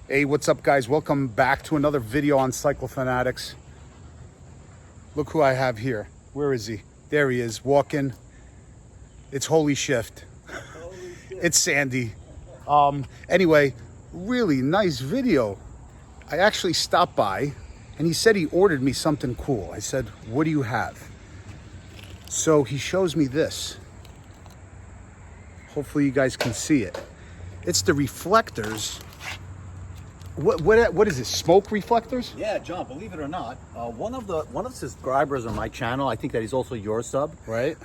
Hey, what's up guys? Welcome back to another video on Cycle Fanatics. Look who I have here. Where is he? There he is, walking. It's Holy Shift. It's Sandy. Anyway, really nice video. I actually stopped by and he said he ordered me something cool. I said, what do you have? So he shows me this. Hopefully you guys can see it. It's the Reflectors. What is this? Smoke reflectors? Yeah, John. Believe it or not, one of the subscribers on my channel, I think that he's also your sub, Right.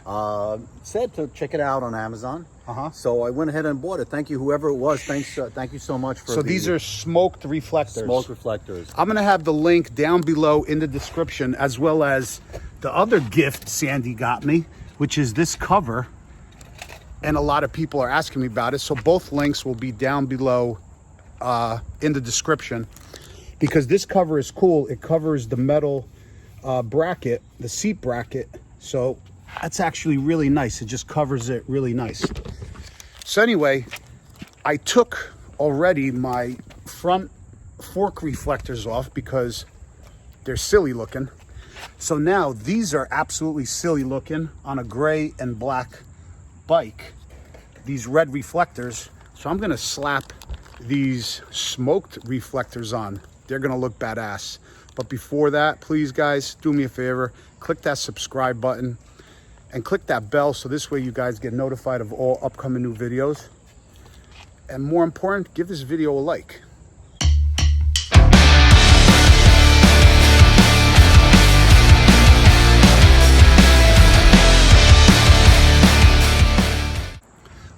said to check it out on Amazon. Uh-huh. So I went ahead and bought it. Thank you, whoever it was. Thanks. Thank you so much for. So these are smoked reflectors. smoke reflectors. I'm gonna have the link down below in the description, as well as the other gift Sandy got me, which is this cover. And a lot of people are asking me about it. So both links will be down below in the description, because this cover is cool. It covers the metal bracket, the seat bracket. So that's actually really nice. It just covers it really nice. So anyway, I took already my front fork reflectors off because they're silly looking. So now these are absolutely silly looking on a gray and black bike, these red reflectors. So I'm gonna slap these smoked reflectors on. They're gonna look badass. But before that, please guys, do me a favor, click that subscribe button and click that bell, so this way you guys get notified of all upcoming new videos. And more important, give this video a like.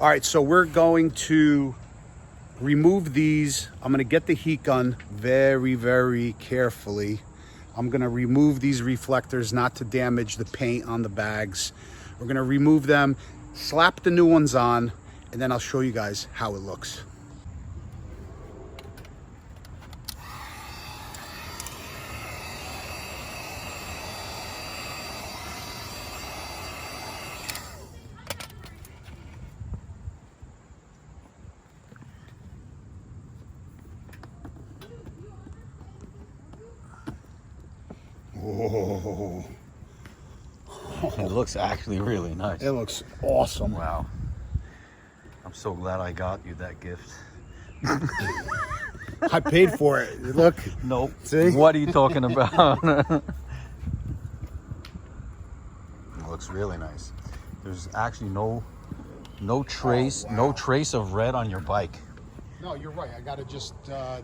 All right, so we're going to remove these. I'm gonna get the heat gun very, very carefully. I'm gonna remove these reflectors not to damage the paint on the bags. We're gonna remove them, slap the new ones on, and then I'll show you guys how it looks. Oh, It looks actually really nice. it looks awesome. Wow. I'm so glad I got you that gift. I paid for it. Look. Nope. See? What are you talking about? It looks really nice. There's actually no trace, wow. no trace of red on your bike. No, you're right. I gotta just.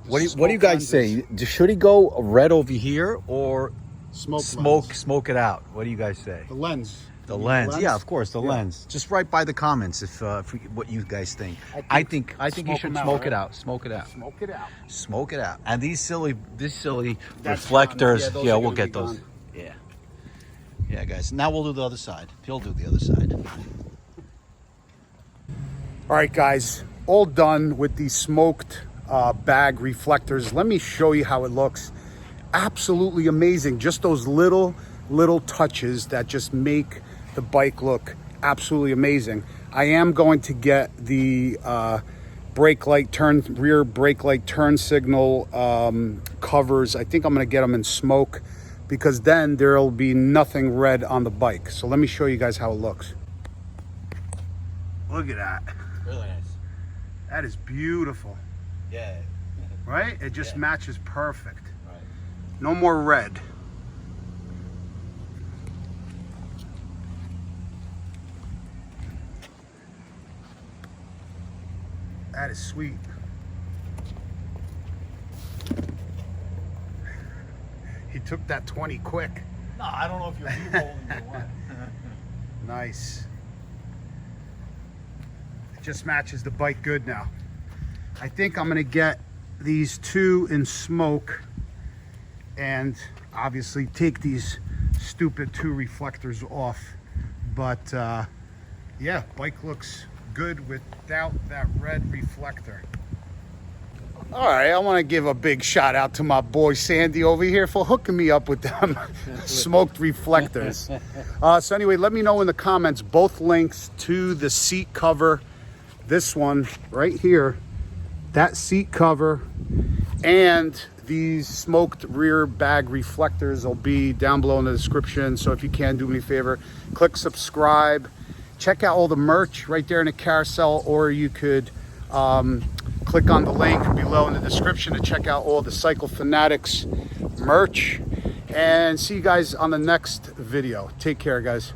What do you guys say? Should he go red over here or Smoke it out? What do you guys say? the lens. The You mean lens, yeah, of course, the Yeah. lens. Just write by the comments if what you guys think. I think you smoke should them out, smoke it right? out. Smoke it out. Smoke it out. Smoke it out. And these silly That's reflectors. gone. Yeah, those Yeah, are we'll gonna get be those. gone. Yeah. Yeah, guys. Now we'll do the other side. He'll do the other side. All right, guys, all done with these smoked bag reflectors. Let me show you how it looks. Absolutely amazing. Just those little touches that just make the bike look absolutely amazing. I am going to get the rear brake light turn signal covers. I think I'm going to get them in smoke, because then there'll be nothing red on the bike. So let me show you guys how it looks. Look at that. Really nice. That is beautiful, Yeah. right? It just Yeah. matches perfect. Right. No more red. That is sweet. He took that 20 quick. No, I don't know if you're re-rolling or what. Nice. It just matches the bike good now. I think I'm gonna get these two in smoke and obviously take these stupid two reflectors off. But yeah, bike looks good without that red reflector. All right, I want to give a big shout out to my boy Sandy over here for hooking me up with them smoked reflectors. So anyway, let me know in the comments both links to the seat cover, this one right here, that seat cover, And these smoked rear bag reflectors will be down below in the description. So if you can, do me a favor, click subscribe. Check out all the merch right there in the carousel, or you could click on the link below in the description to check out all the Cycle Fanatics merch. And see you guys on the next video. Take care, guys.